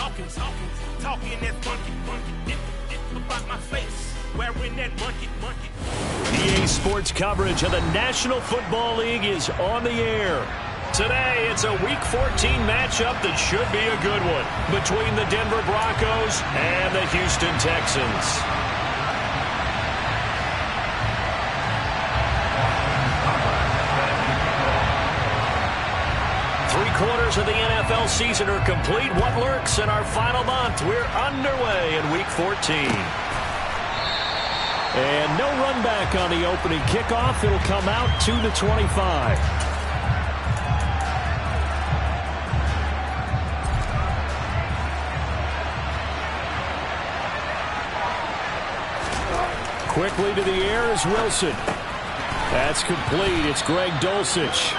talking that funky, about my face, wearing that monkey. EA Sports coverage of the National Football League is on the air. Today, it's a Week 14 matchup that should be a good one between the Denver Broncos and the Houston Texans. Three-quarters of the NFL season are complete. What lurks in our final month? We're underway in Week 14. And no run back on the opening kickoff. It'll come out to the 25. Quickly to the air is Wilson. That's complete. It's Greg Dulcich.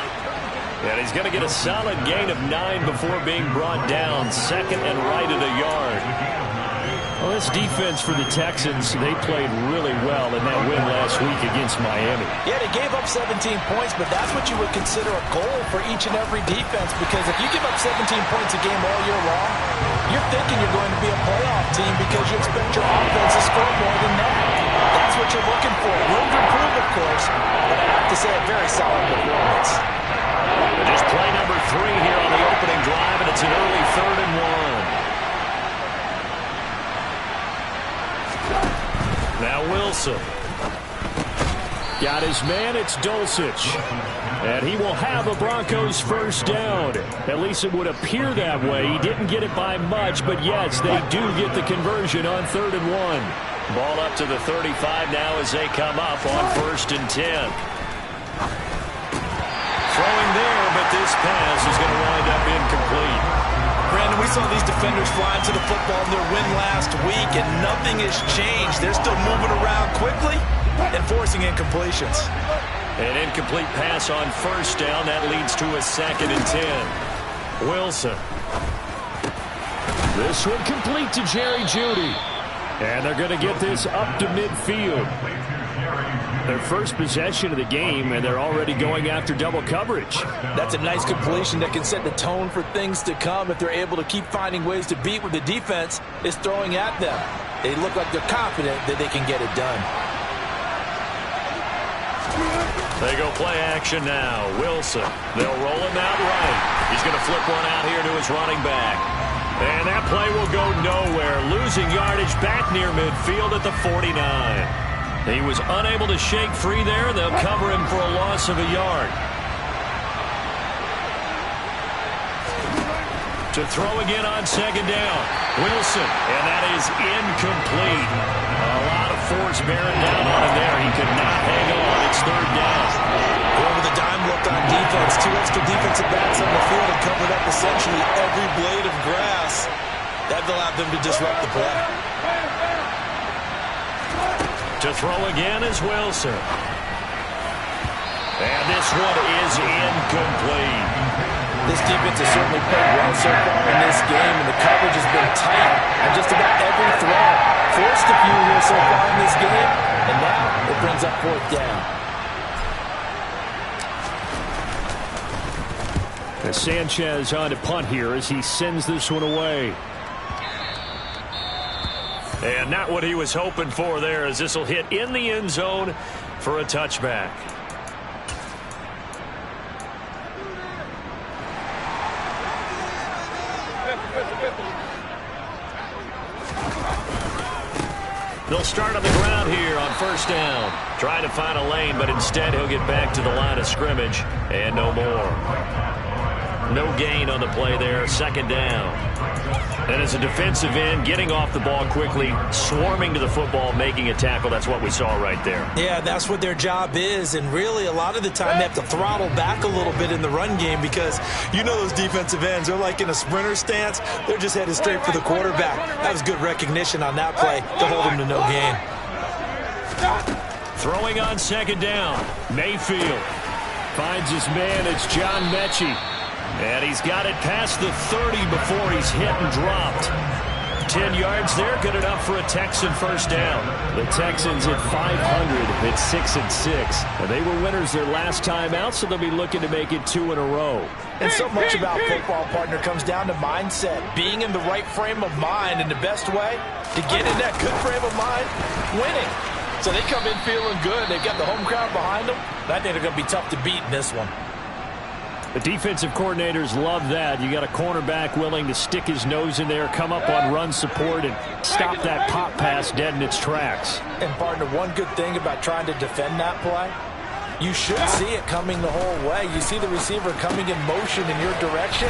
And he's going to get a solid gain of 9 before being brought down. Second and right at a yard. Well, this defense for the Texans, they played really well in that win last week against Miami. Yeah, they gave up 17 points, but that's what you would consider a goal for each and every defense, because if you give up 17 points a game all year long, you're thinking you're going to be a playoff team because you expect your offense to score more than that. That's what you're looking for. Room to improve, of course, but I have to say a very solid performance. Just play number 3 here on the opening drive, and it's an early 3rd and 1. Now Wilson. Got his man, it's Dulcich. And he will have a Broncos first down. At least it would appear that way. He didn't get it by much, but yes, they do get the conversion on 3rd and 1. Ball up to the 35 now as they come up on 1st and 10. Throwing there, but this pass is going to wind up incomplete. Brandon, we saw these defenders flying to the football in their win last week, and nothing has changed. They're still moving around quickly and forcing incompletions. An incomplete pass on 1st down. That leads to a 2nd and 10. Wilson. This one complete to Jerry Jeudy. And they're going to get this up to midfield. Their first possession of the game, and they're already going after double coverage. That's a nice completion that can set the tone for things to come if they're able to keep finding ways to beat what the defense is throwing at them. They look like they're confident that they can get it done. They go play action now. Wilson. They'll roll him out right. He's going to flip one out here to his running back. And that play will go nowhere. Losing yardage back near midfield at the 49. He was unable to shake free there. They'll cover him for a loss of a yard. To throw again on 2nd down. Wilson, and that is incomplete. A lot of force bearing down on him there. He could not hang on. It's 3rd down. Going with a dime look on defense. 2 extra defensive backs on the field and covered up essentially every blade of grass. That allowed them to disrupt the play. To throw again is Wilson. And this one is incomplete. This defense has certainly played well so far in this game, and the coverage has been tight on just about every throw. Forced a few here so far in this game, and now it brings up 4th down. And Sanchez on to punt here as he sends this one away. And not what he was hoping for there, as this will hit in the end zone for a touchback. They'll start on the ground here on 1st down. Trying to find a lane, but instead he'll get back to the line of scrimmage and no more. No gain on the play there. 2nd down. And as a defensive end, getting off the ball quickly, swarming to the football, making a tackle. That's what we saw right there. Yeah, that's what their job is. And really, a lot of the time, they have to throttle back a little bit in the run game because you know those defensive ends, they're like in a sprinter stance. They're just headed straight for the quarterback. That was good recognition on that play to hold him to no gain. Throwing on 2nd down. Mayfield finds his man. It's John Mechie. And he's got it past the 30 before he's hit and dropped. 10 yards there, good enough for a Texan first down. The Texans at 500 at 6-6. And they were winners their last time out, so they'll be looking to make it 2 in a row. And so much about football, partner, comes down to mindset. Being in the right frame of mind, and the best way to get in that good frame of mind, winning. So they come in feeling good. They've got the home crowd behind them. I think they're going to be tough to beat in this one. The defensive coordinators love that. You got a cornerback willing to stick his nose in there, come up on run support, and stop that pop pass dead in its tracks. And, partner, one good thing about trying to defend that play, you should see it coming the whole way. You see the receiver coming in motion in your direction.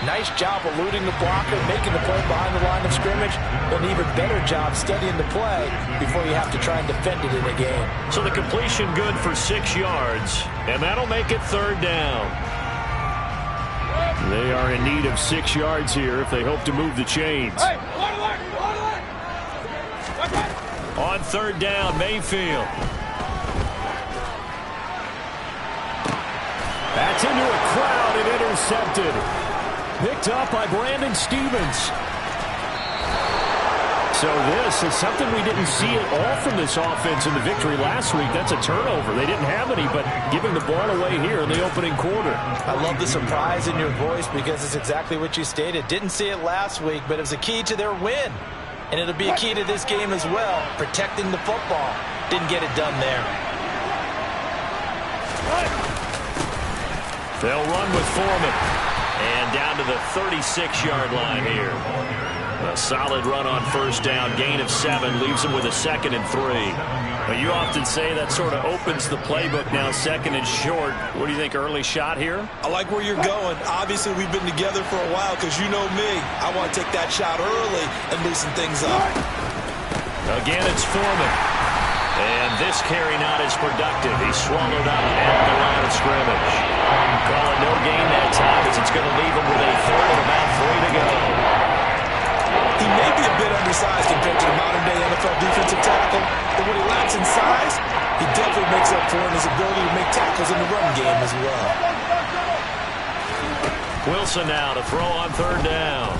Nice job eluding the blocker, making the play behind the line of scrimmage. An even better job studying the play before you have to try and defend it in a game. So the completion good for 6 yards, and that'll make it 3rd down. They are in need of 6 yards here if they hope to move the chains. On 3rd down, Mayfield. That's into a crowd and intercepted. Picked up by Brandon Stevens. So this is something we didn't see at all from this offense in the victory last week. That's a turnover. They didn't have any, but giving the ball away here in the opening quarter. I love the surprise in your voice because it's exactly what you stated. Didn't see it last week, but it was a key to their win. And it'll be a key to this game as well, protecting the football. Didn't get it done there. They'll run with Foreman. And down to the 36-yard line here. A solid run on 1st down. Gain of 7 leaves them with a 2nd and 3. Well, you often say that sort of opens the playbook now, 2nd and short. What do you think, early shot here? I like where you're going. Obviously, we've been together for a while because you know me. I want to take that shot early and loosen things up. Again, it's Foreman. And this carry not as productive. He's swallowed up at the line of scrimmage. Call it no gain that time as it's going to leave him with a 3rd and about 3 to go. He may be a bit undersized compared to the modern-day NFL defensive tackle, but when he lacks in size, he definitely makes up for it in his ability to make tackles in the run game as well. Wilson now to throw on 3rd down.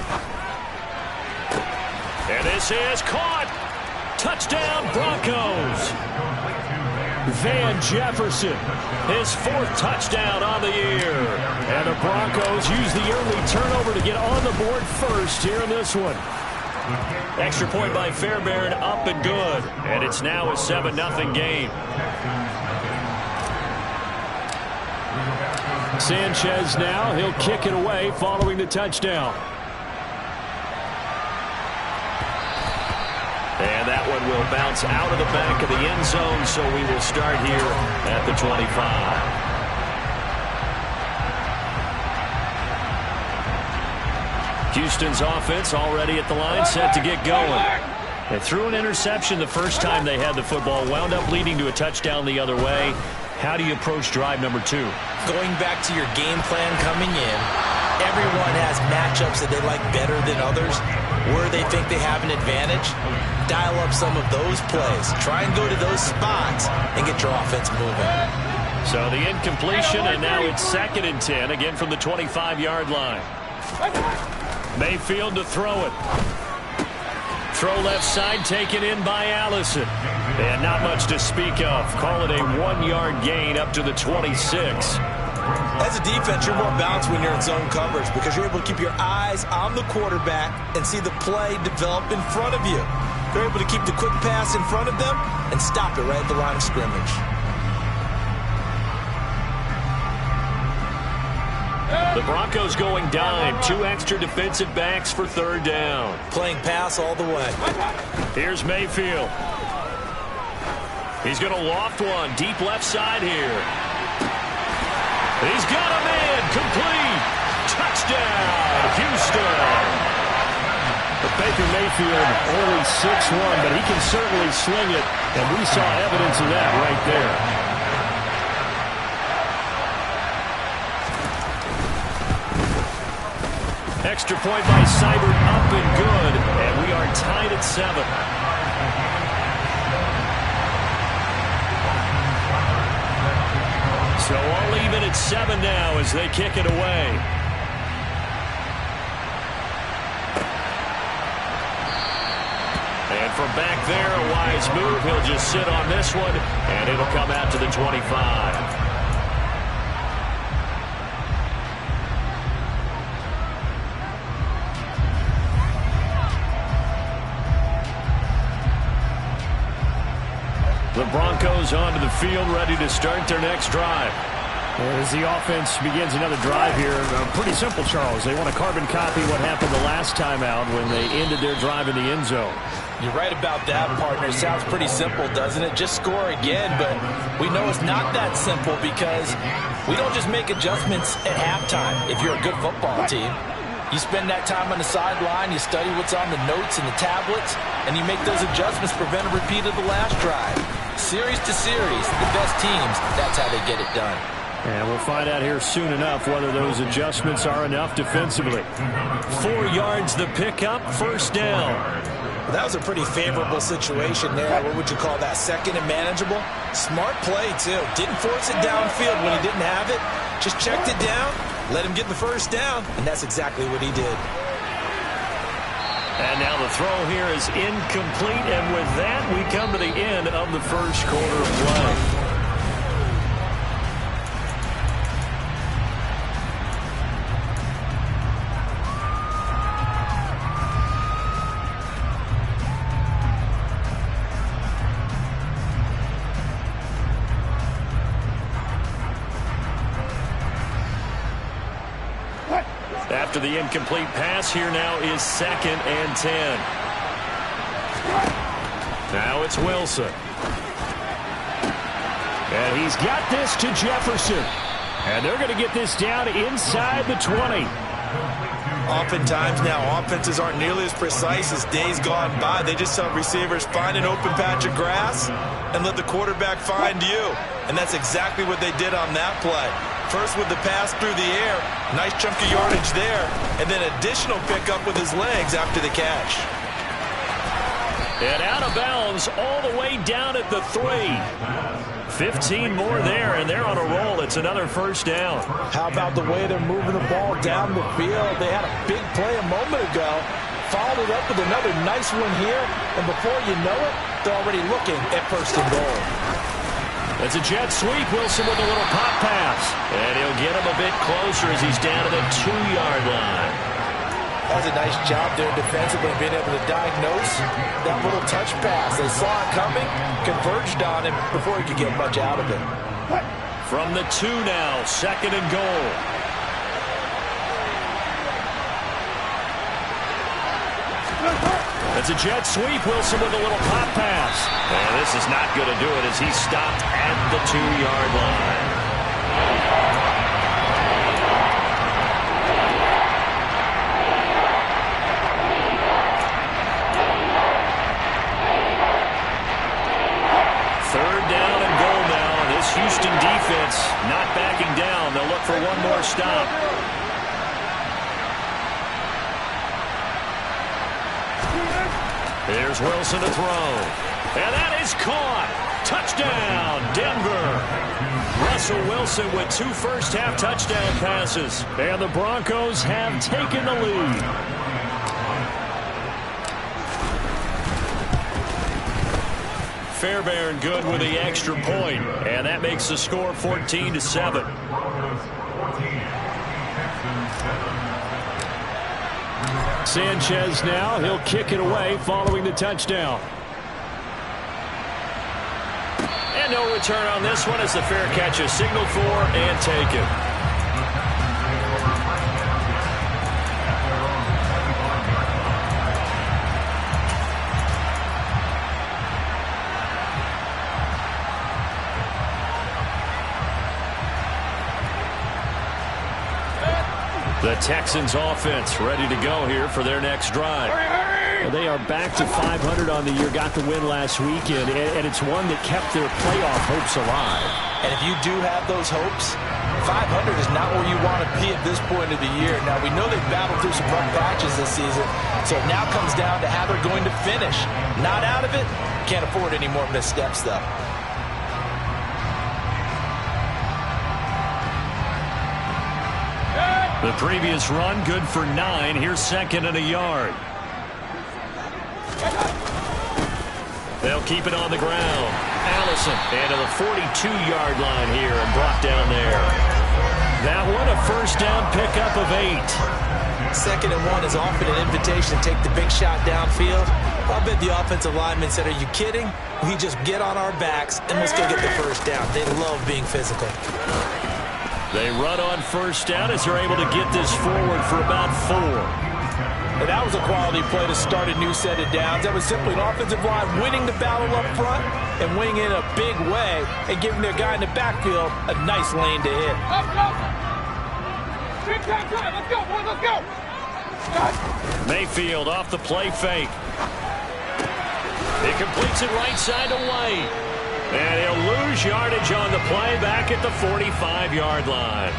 And this is caught. Touchdown, Broncos. Van Jefferson, his 4th touchdown on the year. And the Broncos use the early turnover to get on the board first here in this one. Extra point by Fairbairn, up and good. And it's now a 7-0 game. Sanchez now, he'll kick it away following the touchdown. And that one will bounce out of the back of the end zone, so we will start here at the 25. Houston's offense already at the line, set to get going. They threw an interception the first time they had the football, wound up leading to a touchdown the other way. How do you approach drive number 2? Going back to your game plan coming in, everyone has matchups that they like better than others. Where they think they have an advantage, dial up some of those plays. Try and go to those spots and get your offense moving. So the incompletion, and now it's 2nd and 10, again from the 25-yard line. Mayfield to throw it. Throw left side, taken in by Allison. And not much to speak of. Call it a 1-yard gain up to the 26. As a defense, you're more balanced when you're in zone coverage because you're able to keep your eyes on the quarterback and see the play develop in front of you. You're able to keep the quick pass in front of them and stop it right at the line of scrimmage. The Broncos going dime. 2 extra defensive backs for 3rd down. Playing pass all the way. Here's Mayfield. He's going to loft one. Deep left side here. He's got a man. Complete. Touchdown, Houston. But Baker Mayfield only 6'1", but he can certainly sling it, and we saw evidence of that right there. Extra point by Seibert, up and good, and we are tied at 7. So all even at 7 now as they kick it away. from back there, a wise move. He'll just sit on this one, and it'll come out to the 25. The Broncos onto the field, ready to start their next drive. As the offense begins another drive here, pretty simple, Charles. They want to carbon copy what happened the last time out when they ended their drive in the end zone. You're right about that, partner. Sounds pretty simple, doesn't it? Just score again, but we know it's not that simple because we don't just make adjustments at halftime if you're a good football team. You spend that time on the sideline, you study what's on the notes and the tablets, and you make those adjustments to prevent a repeat of the last drive. Series to series, the best teams, that's how they get it done. And we'll find out here soon enough whether those adjustments are enough defensively. 4 yards the pickup, first down. That was a pretty favorable situation there. What would you call that? Second and manageable? Smart play, too. Didn't force it downfield when he didn't have it. Just checked it down, let him get the first down, and that's exactly what he did. And now the throw here is incomplete, and with that, we come to the end of the first quarter of play. After the incomplete pass, here now is 2nd and 10. Now it's Wilson. And he's got this to Jefferson. And they're going to get this down inside the 20. Oftentimes now, offenses aren't nearly as precise as days gone by. They just tell receivers, find an open patch of grass and let the quarterback find you. And that's exactly what they did on that play. First with the pass through the air, nice chunk of yardage there, and then additional pickup with his legs after the catch. And out of bounds all the way down at the 3. 15 more there, and they're on a roll. It's another first down. How about the way they're moving the ball down the field? They had a big play a moment ago, followed it up with another nice one here, and before you know it, they're already looking at first and goal. It's a jet sweep. Wilson with a little pop pass. And he'll get him a bit closer as he's down to the 2-yard line. That's a nice job there defensively, being able to diagnose that little touch pass. They saw it coming, converged on him before he could get much out of it. From the 2 now, 2nd and goal. It's a jet sweep. Wilson with a little pop pass. And this is not going to do it as he's stopped at the 2-yard line. Third down and goal now. This Houston defense not backing down. They'll look for one more stop. Here's Wilson to throw. And that is caught. Touchdown, Denver. Russell Wilson with 2 first-half touchdown passes. And the Broncos have taken the lead. Fairbairn good with the extra point. And that makes the score 14-7. Sanchez now, he'll kick it away following the touchdown. And no return on this one as the fair catch is signaled for and taken. The Texans offense ready to go here for their next drive. They are back to 500 on the year, got the win last weekend, and it's one that kept their playoff hopes alive. And if you do have those hopes, 500 is not where you want to be at this point of the year. Now, we know they've battled through some rough patches this season, so it now comes down to how they're going to finish. Not out of it, can't afford any more missteps, though. The previous run good for 9. Here's 2nd and a yard. They'll keep it on the ground. Allison into the 42-yard line here and brought down there. That one a first down pickup of 8. 2nd and 1 is often an invitation to take the big shot downfield. I bet the offensive lineman said, are you kidding? We just get on our backs and let's go get the first down. They love being physical. They run on first down as they're able to get this forward for about 4. And that was a quality play to start a new set of downs. That was simply an offensive line winning the battle up front and winning in a big way and giving their guy in the backfield a nice lane to hit. Big time, let's go, boys, let's go! Mayfield off the play fake. He completes it right side to White. And he'll lose yardage on the play back at the 45-yard line.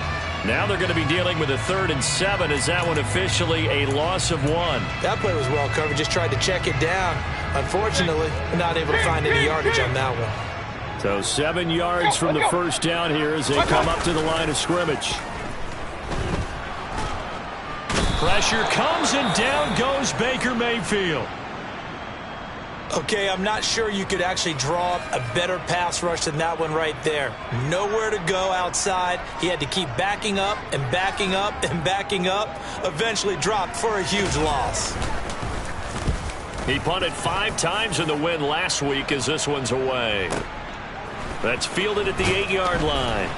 Now they're going to be dealing with a 3rd and 7. Is that one officially a loss of 1? That play was well covered. Just tried to check it down. Unfortunately, not able to find any yardage on that one. So 7 yards from the first down here as they come up to the line of scrimmage. Pressure comes and down goes Baker Mayfield. Okay, I'm not sure you could actually draw up a better pass rush than that one right there. Nowhere to go outside. He had to keep backing up and backing up and backing up. Eventually dropped for a huge loss. He punted 5 times in the win last week as this one's away. That's fielded at the 8-yard line.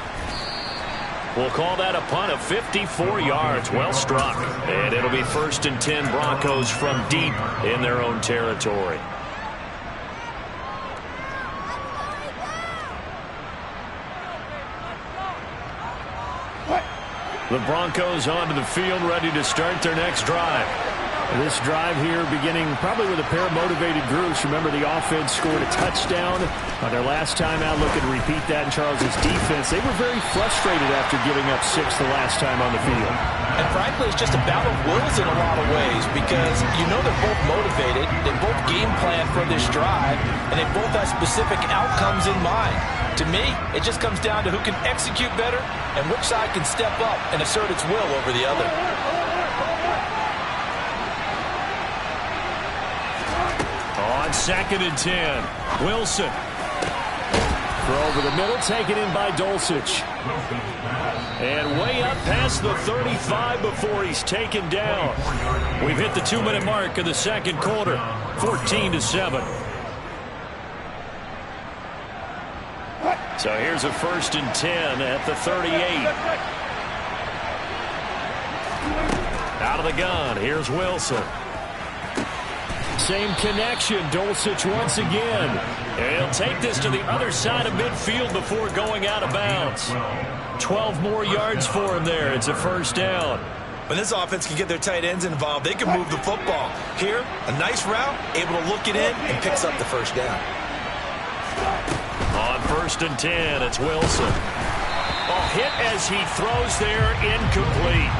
We'll call that a punt of 54 yards. Well struck. And it'll be 1st and 10 Broncos from deep in their own territory. The Broncos onto the field, ready to start their next drive. This drive here beginning probably with a pair of motivated groups. Remember, the offense scored a touchdown on their last time out. Looking to repeat that in Charles's defense. They were very frustrated after giving up 6 the last time on the field. And frankly, it's just a battle of wills in a lot of ways because you know they're both motivated. They both game plan for this drive, and they both have specific outcomes in mind. To me, it just comes down to who can execute better and which side can step up and assert its will over the other. On 2nd and 10, Wilson. Throw over the middle, taken in by Dulcich. And way up past the 35 before he's taken down. We've hit the 2-minute mark of the second quarter, 14-7. So here's a 1st and 10 at the 38. Out of the gun, here's Wilson. Same connection, Dulcich once again. And he'll take this to the other side of midfield before going out of bounds. 12 more yards for him there. It's a 1st down. When this offense can get their tight ends involved, they can move the football. Here, a nice route, able to look it in, and picks up the 1st down. On 1st and 10, it's Wilson. Oh, hit as he throws there, incomplete.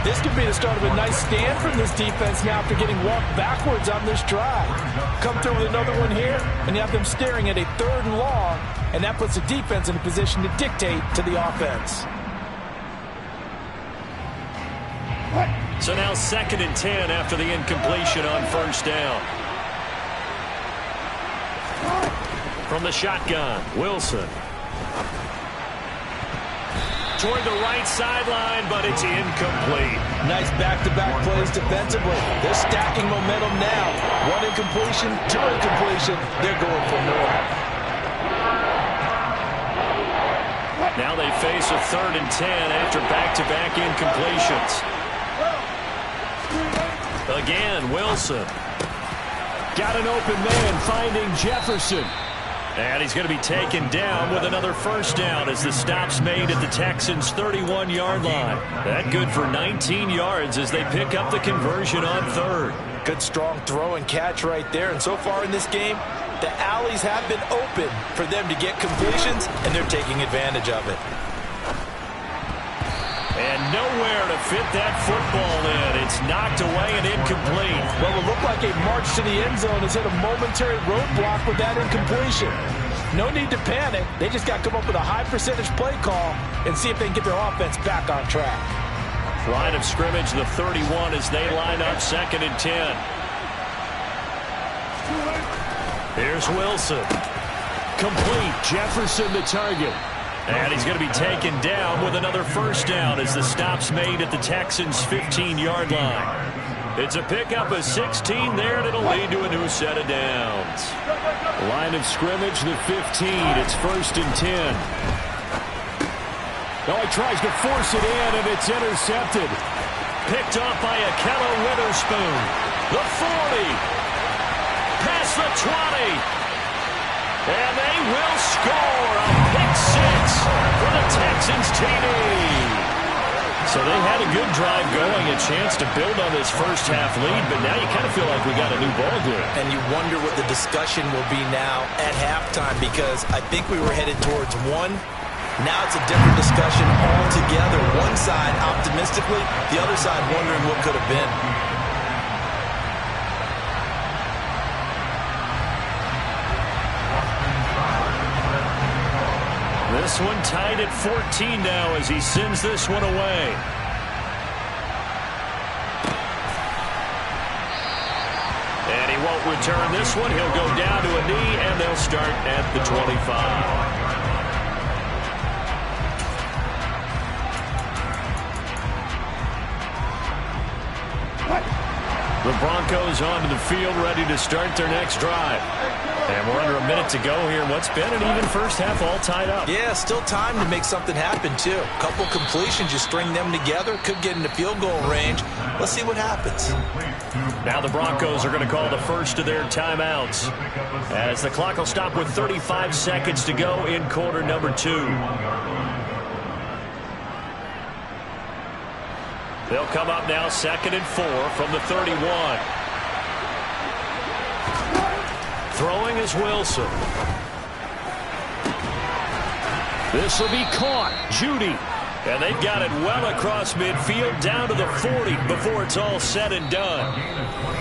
This could be the start of a nice stand from this defense now after getting walked backwards on this drive. Come through with another one here, and you have them staring at a 3rd and long, and that puts the defense in a position to dictate to the offense. So now 2nd and 10 after the incompletion on 1st down. From the shotgun, Wilson. Toward the right sideline, but it's incomplete. Nice back-to-back plays defensively. They're stacking momentum now. 1 incompletion, 2 incompletion. They're going for more. Now they face a 3rd and 10 after back-to-back incompletions. Again, Wilson. Got an open man finding Jefferson. And he's going to be taken down with another 1st down as the stop's made at the Texans' 31-yard line. That good for 19 yards as they pick up the conversion on 3rd. Good strong throw and catch right there. And so far in this game, the alleys have been open for them to get completions, and they're taking advantage of it. And nowhere to fit that football in. It's knocked away and incomplete. Well, it looked like a march to the end zone has hit a momentary roadblock with that incompletion. No need to panic. They just got to come up with a high percentage play call and see if they can get their offense back on track. Line of scrimmage, the 31 as they line up 2nd and 10. Here's Wilson. Complete. Jefferson the target. And he's going to be taken down with another first down as the stop's made at the Texans' 15-yard line. It's a pickup of 16 there, and it'll lead to a new set of downs. Line of scrimmage, the 15. It's 1st and 10. Oh, he tries to force it in, and it's intercepted. Picked off by Akello Witherspoon. The 40. Past the 20. And they will score a pick six for the Texans TD. So they had a good drive going, a chance to build on this first half lead, but now you kind of feel like we got a new ball game. And you wonder what the discussion will be now at halftime, because I think we were headed towards one. Now it's a different discussion altogether. One side optimistically, the other side wondering what could have been. This one tied at 14 now as he sends this one away. And he won't return this one. He'll go down to a knee, and they'll start at the 25. The Broncos onto the field, ready to start their next drive. And we're under a minute to go here. What's been an even first half, all tied up. Yeah, still time to make something happen, too. A couple completions, you string them together, could get into field goal range. Let's see what happens. Now the Broncos are going to call the first of their timeouts, as the clock will stop with 35 seconds to go in quarter number 2. They'll come up now 2nd and 4 from the 31. Throwing is Wilson. This will be caught. Judy. And they've got it well across midfield down to the 40 before it's all said and done.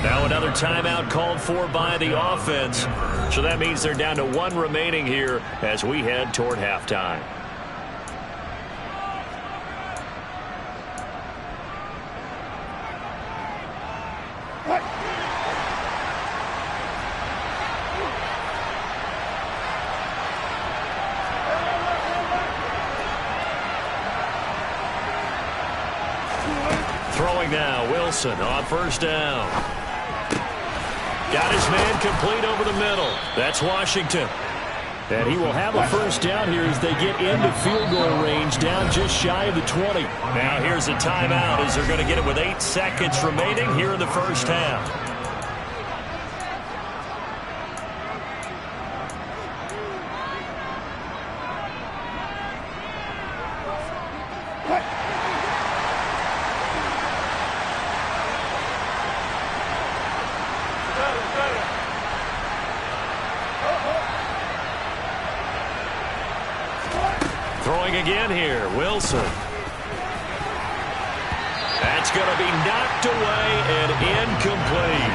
Now another timeout called for by the offense. So that means they're down to 1 remaining here as we head toward halftime. Throwing now, Wilson on first down. Got his man complete over the middle. That's Washington. And he will have a first down here as they get into field goal range, down just shy of the 20. Now here's a timeout as they're going to get it with 8 seconds remaining here in the first half. Throwing again here, Wilson. That's going to be knocked away and incomplete.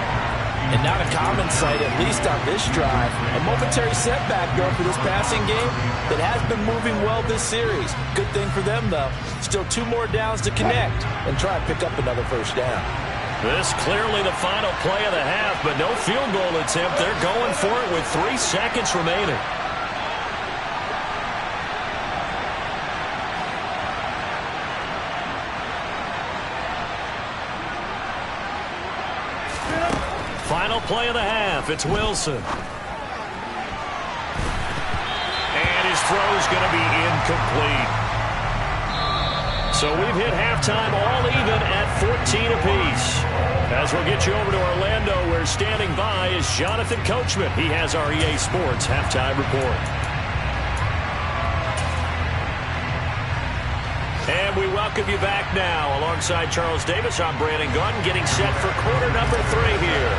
And not a common sight, at least on this drive. A momentary setback, though, for this passing game that has been moving well this series. Good thing for them, though. Still 2 more downs to connect and try and pick up another first down. This clearly the final play of the half, but no field goal attempt. They're going for it with 3 seconds remaining. Final play of the half. It's Wilson. And his throw's going to be incomplete. So we've hit halftime all even at 14 apiece. As we'll get you over to Orlando, where standing by is Jonathan Coachman. He has our EA Sports halftime report. And we welcome you back now. Alongside Charles Davis, I'm Brandon Gunn, getting set for quarter number 3 here.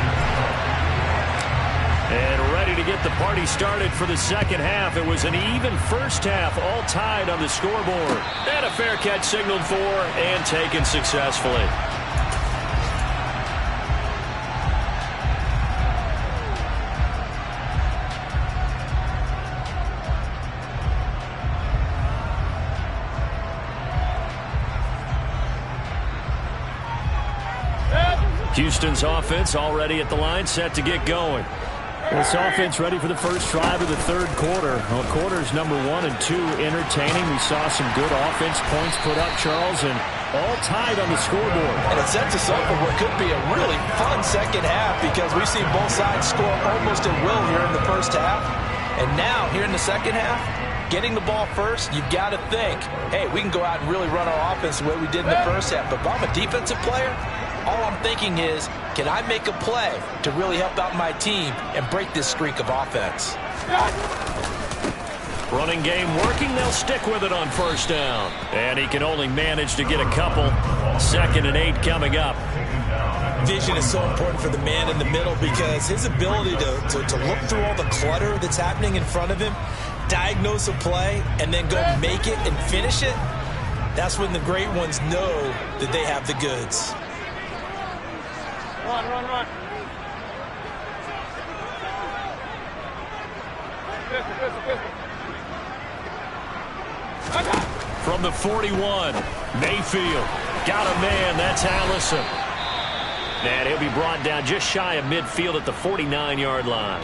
And ready to get the party started for the second half. It was an even first half, all tied on the scoreboard. And a fair catch signaled for and taken successfully. Houston's offense already at the line, set to get going. This offense ready for the first drive of the third quarter. Well, quarters number 1 and 2 entertaining. We saw some good offense points put up, Charles, and all tied on the scoreboard. And it sets us up for what could be a really fun second half because we've seen both sides score almost at will here in the first half. And now, here in the second half, getting the ball first, you've got to think, hey, we can go out and really run our offense the way we did in the first half. But if I'm a defensive player, all I'm thinking is, can I make a play to really help out my team and break this streak of offense? Running game working. They'll stick with it on first down. And he can only manage to get a couple. 2nd and 8 coming up. Vision is so important for the man in the middle because his ability to look through all the clutter that's happening in front of him, diagnose a play, and then go make it and finish it, that's when the great ones know that they have the goods. Run. From the 41, Mayfield. Got a man. That's Allison. And he'll be brought down just shy of midfield at the 49-yard line.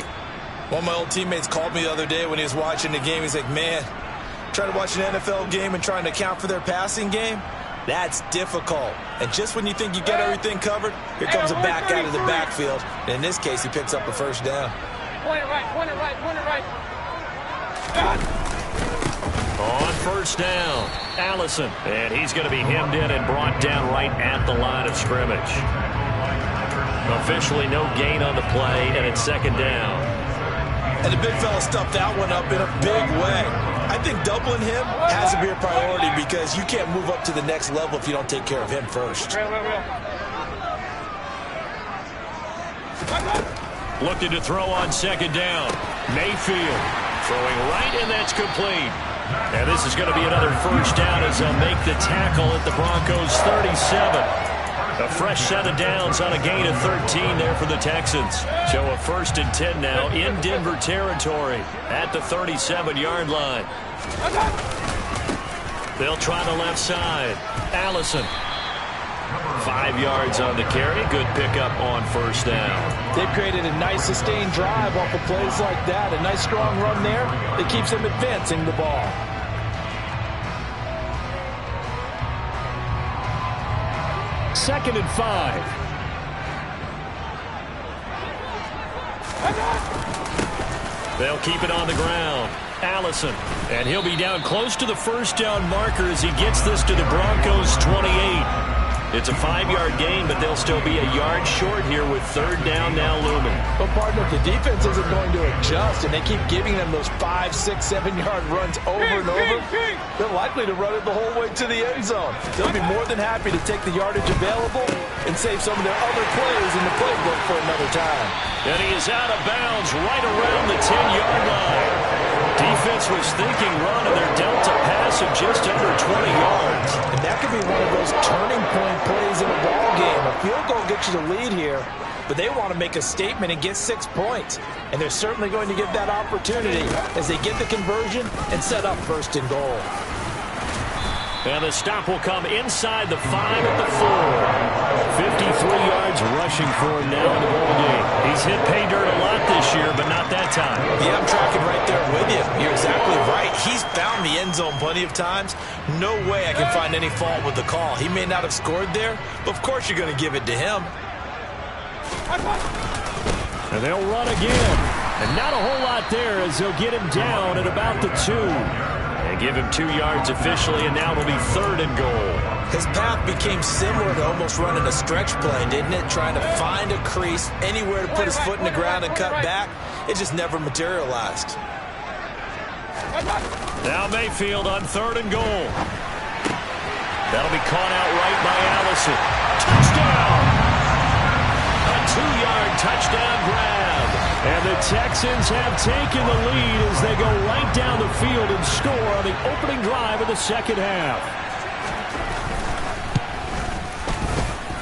One of my old teammates called me the other day when he was watching the game. He's like, man, trying to watch an NFL game and trying to account for their passing game, that's difficult. And just when you think you get everything covered, here comes a back out of the backfield. And in this case, he picks up a first down. Point it right. On first down, Allison. And he's going to be hemmed in and brought down right at the line of scrimmage. Officially no gain on the play, and it's 2nd down. And the big fella stuffed that one up in a big way. I think doubling him has to be a priority because you can't move up to the next level if you don't take care of him first. Looking to throw on 2nd down. Mayfield throwing right, and that's complete. And this is going to be another first down as they'll make the tackle at the Broncos' 37. A fresh set of downs on a gain of 13 there for the Texans. So a 1st and 10 now in Denver territory at the 37-yard line. They'll try the left side. Allison. 5 yards on the carry. Good pickup on first down. They've created a nice sustained drive off of plays like that. A nice strong run there that keeps them advancing the ball. Second and 5. They'll keep it on the ground. Allison. And he'll be down close to the first down marker as he gets this to the Broncos' 28. It's a 5-yard gain, but they'll still be a yard short here with 3rd down now looming. But, partner, if the defense isn't going to adjust and they keep giving them those 5, 6, 7-yard runs over and over, they're likely to run it the whole way to the end zone. They'll be more than happy to take the yardage available and save some of their other plays in the playbook for another time. And he is out of bounds right around the 10-yard line. Defense was thinking run, and they're dealt a pass of just under 20 yards. And that could be one of those turning point plays in a ball game. A field goal gets you the lead here, but they want to make a statement and get 6 points. And they're certainly going to get that opportunity as they get the conversion and set up 1st and goal. And the stop will come inside the 5 at the 4. 53 yards rushing for him now in the ball game. He's hit pay dirt a lot this year, but not that time. Yeah, I'm tracking right there with you. You're exactly right. He's found the end zone plenty of times. No way I can find any fault with the call. He may not have scored there, but of course you're going to give it to him. And they'll run again. And not a whole lot there as they'll get him down at about the 2. And give him 2 yards officially, and now it'll be 3rd and goal. His path became similar to almost running a stretch play, didn't it? Trying to find a crease, anywhere to put his foot in the ground and cut back. It just never materialized. Now Mayfield on 3rd and goal. That'll be caught out right by Allison. Touchdown! A 2-yard touchdown grab. And the Texans have taken the lead as they go right down the field and score on the opening drive of the second half.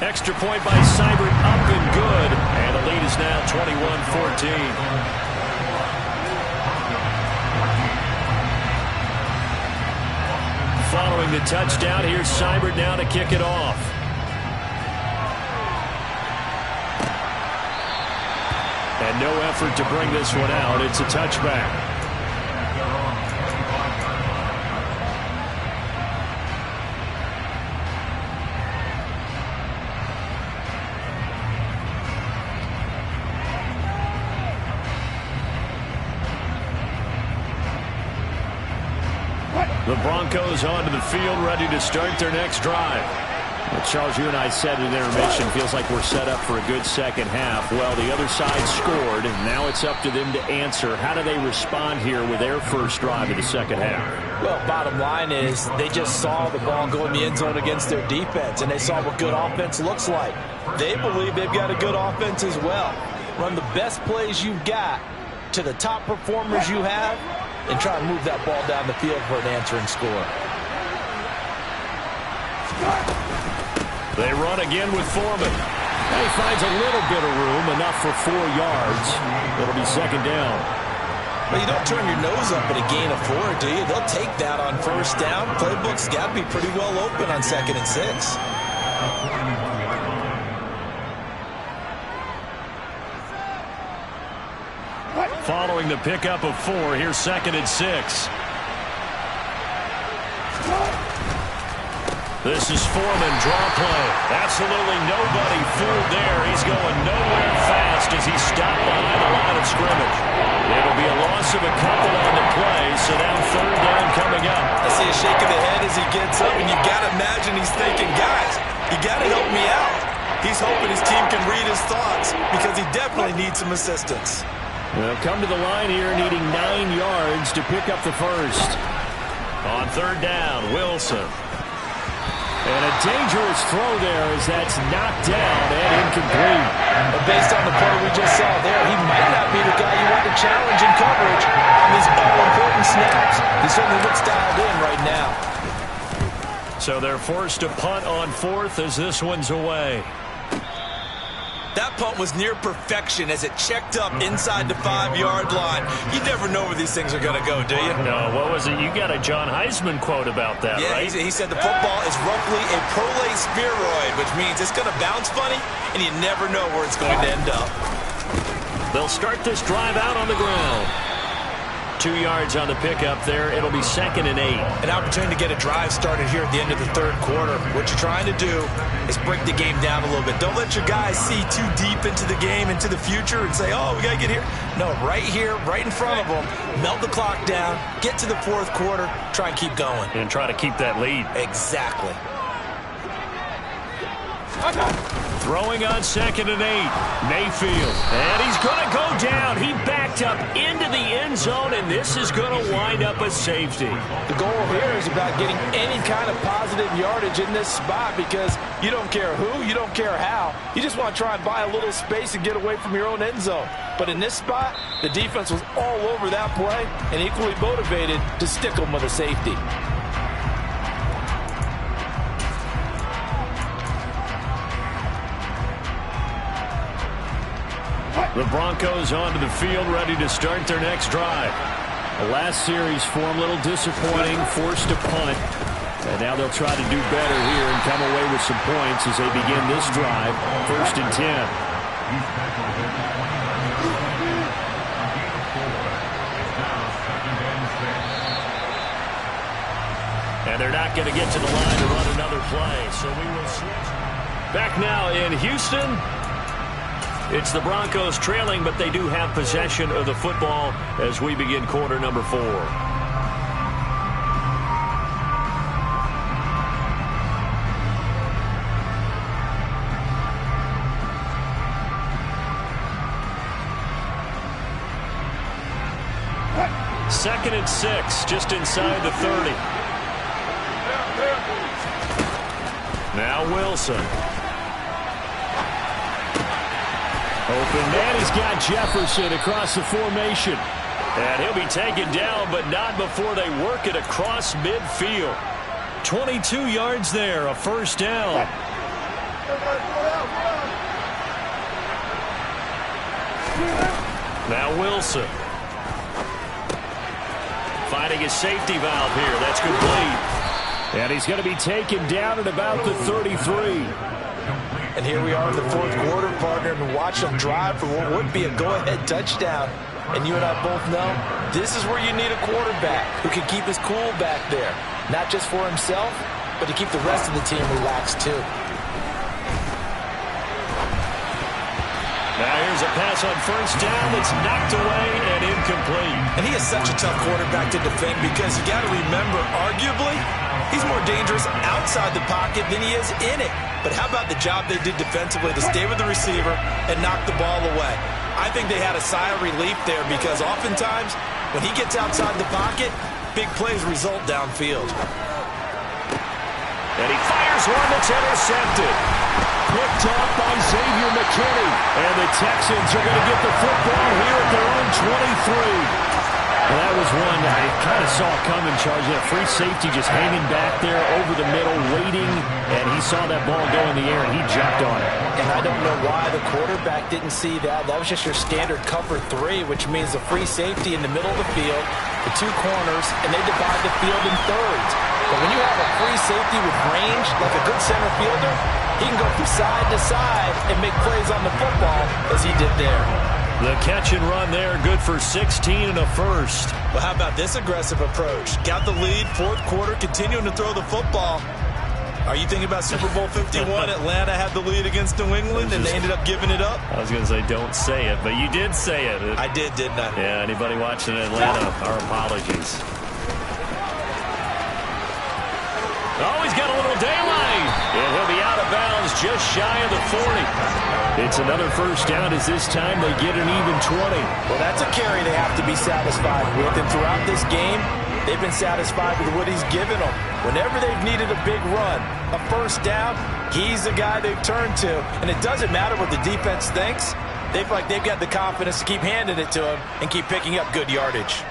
Extra point by Seibert, up and good. And the lead is now 21-14. Following the touchdown, here's Seibert now to kick it off. And no effort to bring this one out. It's a touchback. The Broncos onto the field, ready to start their next drive. Well, Charles, you and I said in intermission, feels like we're set up for a good second half. Well, the other side scored, and now it's up to them to answer. How do they respond here with their first drive of the second half? Well, bottom line is they just saw the ball go in the end zone against their defense, and they saw what good offense looks like. They believe they've got a good offense as well. Run the best plays you've got to the top performers you have, and try and move that ball down the field for an answering score. They run again with Foreman. He finds a little bit of room, enough for 4 yards. It'll be second down. Well, you don't turn your nose up at a gain of 4, do you? They'll take that on first down. Playbook's got to be pretty well open on 2nd and 6. Following the pickup of 4, here's 2nd and 6. This is Foreman, draw play. Absolutely nobody fooled there. He's going nowhere fast as he's stopped behind the line of scrimmage. It'll be a loss of a couple on the play, so now 3rd down coming up. I see a shake of the head as he gets up, and you got to imagine he's thinking, guys, you got to help me out. He's hoping his team can read his thoughts because he definitely needs some assistance. They'll come to the line here needing 9 yards to pick up the first. On 3rd down, Wilson. And a dangerous throw there as that's knocked down and incomplete. But based on the play we just saw there, he might not be the guy you want to challenge in coverage on these all-important snaps. He certainly looks dialed in right now. So they're forced to punt on 4th as this one's away. That punt was near perfection as it checked up inside the 5-yard line. You never know where these things are going to go, do you? No, what was it? You got a John Heisman quote about that, yeah, right? He said the football is roughly a prolate spheroid, which means it's going to bounce funny, and you never know where it's going to end up. They'll start this drive out on the ground. 2 yards on the pickup there. It'll be 2nd and 8. An opportunity to get a drive started here at the end of the 3rd quarter. What you're trying to do is break the game down a little bit. Don't let your guys see too deep into the game, into the future, and say, oh, we got to get here. No, right here, right in front of them, melt the clock down, get to the 4th quarter, try and keep going. And try to keep that lead. Exactly. Throwing on 2nd and 8. Mayfield. And he's going to go down. He backed up into the end zone, and this is going to wind up a safety. The goal here is about getting any kind of positive yardage in this spot because you don't care who, you don't care how. You just want to try and buy a little space and get away from your own end zone. But in this spot, the defense was all over that play and equally motivated to stick them with a safety. The Broncos onto the field, ready to start their next drive. The last series for them, a little disappointing, forced to punt. And now they'll try to do better here and come away with some points as they begin this drive. 1st and 10. And they're not going to get to the line to run another play, so we will switch. Back now in Houston. It's the Broncos trailing, but they do have possession of the football as we begin quarter number 4. Second and 6, just inside the 30. Now Wilson. Open man, he's got Jefferson across the formation. And he'll be taken down, but not before they work it across midfield. 22 yards there, a 1st down. Now Wilson. Finding his safety valve here. That's complete. And he's going to be taken down at about the 33. And here we are in the fourth quarter, partner, and watch them drive for what would be a go-ahead touchdown. And you and I both know this is where you need a quarterback who can keep his cool back there. Not just for himself, but to keep the rest of the team relaxed too. Now here's a pass on first down that's knocked away and incomplete. And he is such a tough quarterback to defend because you got to remember, arguably, he's more dangerous outside the pocket than he is in it. But how about the job they did defensively to stay with the receiver and knock the ball away? I think they had a sigh of relief there because oftentimes when he gets outside the pocket, big plays result downfield. And he fires one that's intercepted. Picked off by Xavier McKinney. And the Texans are going to get the football here at their own 23. Well, that was one I kind of saw coming, Charles. That free safety just hanging back there over the middle, waiting, and he saw that ball go in the air, and he jumped on it. And I don't know why the quarterback didn't see that. That was just your standard cover 3, which means a free safety in the middle of the field, the 2 corners, and they divide the field in thirds. But when you have a free safety with range, like a good center fielder, he can go from side to side and make plays on the football as he did there. The catch and run there, good for 16 and a first. Well, how about this aggressive approach? Got the lead, fourth quarter, continuing to throw the football. Are you thinking about Super Bowl 51? Atlanta had the lead against New England, and they ended up giving it up? I was going to say don't say it, but you did say it. I did, didn't I? Yeah, anybody watching Atlanta, our apologies. Oh, he's got a little daylight. And he'll be out of bounds just shy of the 40. It's another first down as this time they get an even 20. Well, that's a carry they have to be satisfied with. And throughout this game, they've been satisfied with what he's given them. Whenever they've needed a big run, a first down, he's the guy they've turned to. And it doesn't matter what the defense thinks. They feel like they've got the confidence to keep handing it to him and keep picking up good yardage.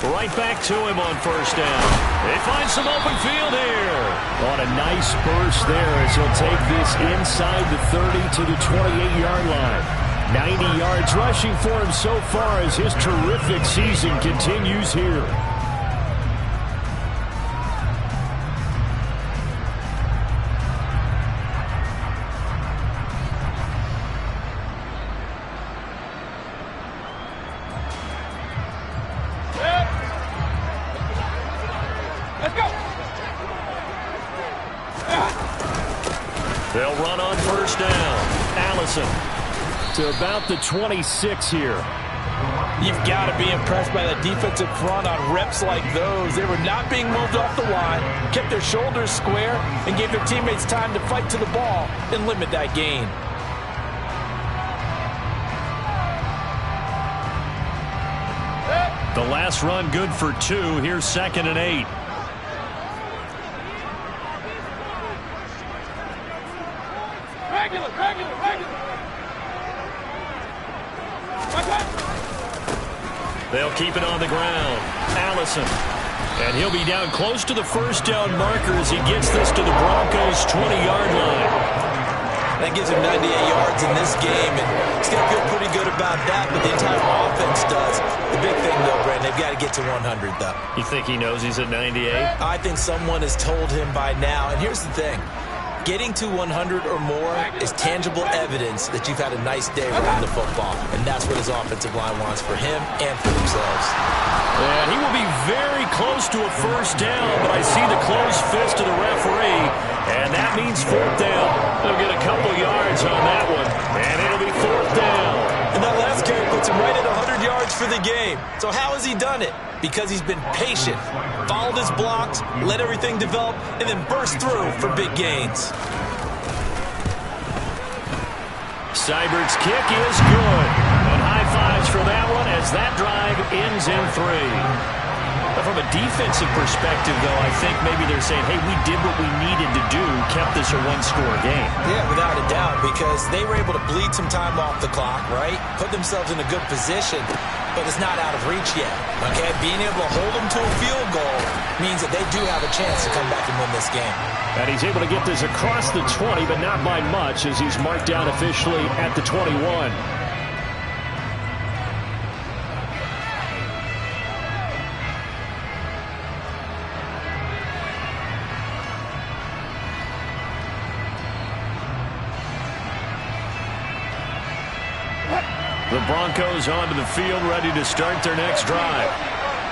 Right back to him on first down. They find some open field here. On a nice burst there as he'll take this inside the 30 to the 28-yard line. 90 yards rushing for him so far as his terrific season continues here. They'll run on first down. Allison to about the 26 here. You've got to be impressed by the defensive front on reps like those. They were not being moved off the line, kept their shoulders square, and gave their teammates time to fight to the ball and limit that gain. The last run good for 2. Here's 2nd and 8. They'll keep it on the ground. Allison. And he'll be down close to the first down marker as he gets this to the Broncos' 20-yard line. That gives him 98 yards in this game, and he's going to feel pretty good about that, but the entire offense does. The big thing, though, Brandon, they've got to get to 100, though. You think he knows he's at 98? I think someone has told him by now, and here's the thing. Getting to 100 or more is tangible evidence that you've had a nice day running the football, and that's what his offensive line wants for him and for themselves. And he will be very close to a first down, but I see the closed fist of the referee, and that means 4th down. They'll get a couple yards on that one, and it'll be 4th down. And that last carry puts him right at 100 yards for the game. So how has he done it? Because he's been patient, followed his blocks, let everything develop, and then burst through for big gains. Seibert's kick is good. And high fives for that one as that drive ends in 3. But from a defensive perspective, though, I think maybe they're saying, hey, we did what we needed to do, kept this a one-score game. Yeah, without a doubt, because they were able to bleed some time off the clock, right? Put themselves in a good position, but it's not out of reach yet, okay? Being able to hold them to a field goal means that they do have a chance to come back and win this game. And he's able to get this across the 20, but not by much as he's marked down officially at the 21. The Broncos onto the field, ready to start their next drive.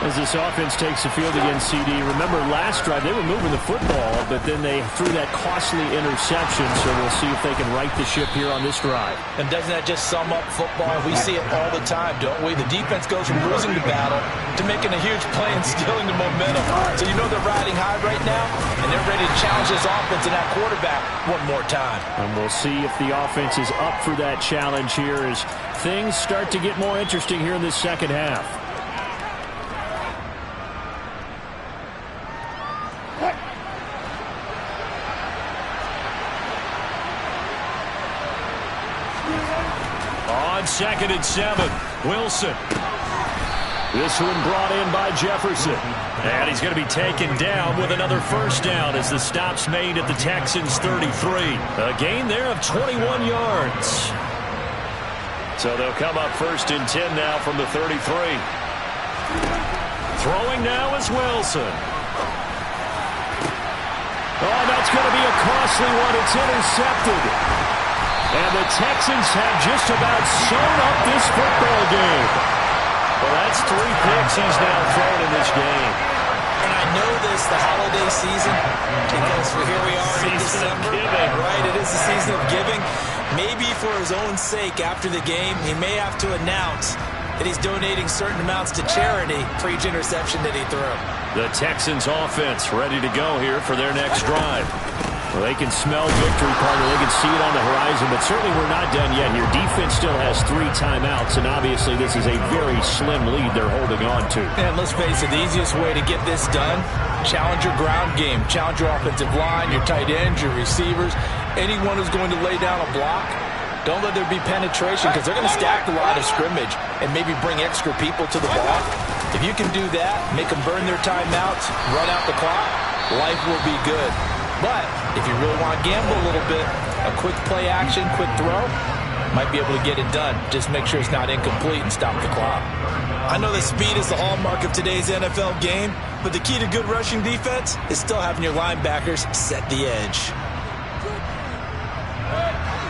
As this offense takes the field against CD, remember last drive they were moving the football, but then they threw that costly interception, so we'll see if they can right the ship here on this drive. And doesn't that just sum up football? We see it all the time, don't we? The defense goes from losing the battle to making a huge play and stealing the momentum. So you know they're riding high right now, and they're ready to challenge this offense and that quarterback one more time. And we'll see if the offense is up for that challenge here as things start to get more interesting here in this second half. On 2nd and 7, Wilson. This one brought in by Jefferson. And he's going to be taken down with another first down as the stop's made at the Texans' 33. A gain there of 21 yards. So they'll come up 1st and 10 now from the 33. Throwing now is Wilson. Oh, that's going to be a costly one. It's intercepted. And the Texans have just about sewn up this football game. Well, that's 3 picks he's now thrown in this game. And I know this, the holiday season, because here we are in December. Right, it is the season of giving. Maybe for his own sake after the game, he may have to announce that he's donating certain amounts to charity for each interception that he threw. The Texans offense ready to go here for their next drive. Well, they can smell victory, partner. They can see it on the horizon, but certainly we're not done yet here. Defense still has 3 timeouts, and obviously this is a very slim lead they're holding on to. And let's face it, the easiest way to get this done, challenge your ground game. Challenge your offensive line, your tight ends, your receivers, anyone who's going to lay down a block. Don't let there be penetration because they're going to stack the line of scrimmage and maybe bring extra people to the ball. If you can do that, make them burn their timeouts, run out the clock, life will be good. But if you really want to gamble a little bit, a quick play action, quick throw, might be able to get it done. Just make sure it's not incomplete and stop the clock. I know that speed is the hallmark of today's NFL game, but the key to good rushing defense is still having your linebackers set the edge.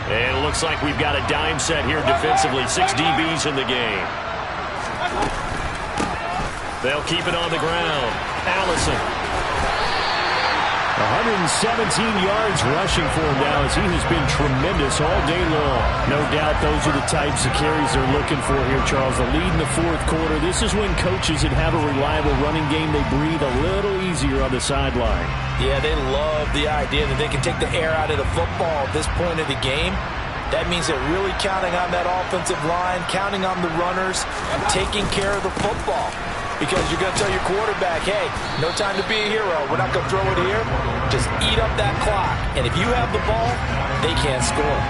And it looks like we've got a dime set here defensively. 6 DBs in the game. They'll keep it on the ground. Allison. 117 yards rushing for him now as he has been tremendous all day long. No doubt those are the types of carries they're looking for here, Charles. The lead in the 4th quarter. This is when coaches that have a reliable running game, they breathe a little easier on the sideline. Yeah, they love the idea that they can take the air out of the football at this point of the game. That means they're really counting on that offensive line, counting on the runners, taking care of the football. Because you're going to tell your quarterback, hey, no time to be a hero. We're not going to throw it here. Just eat up that clock. And if you have the ball, they can't score.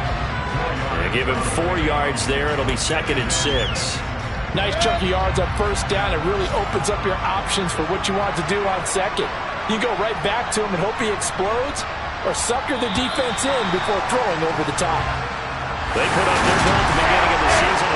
They give him 4 yards there. It'll be 2nd and 6. Nice chunk of yards on first down. It really opens up your options for what you want to do on second. You go right back to him and hope he explodes, or sucker the defense in before throwing over the top. They put up their goal at the beginning of the season.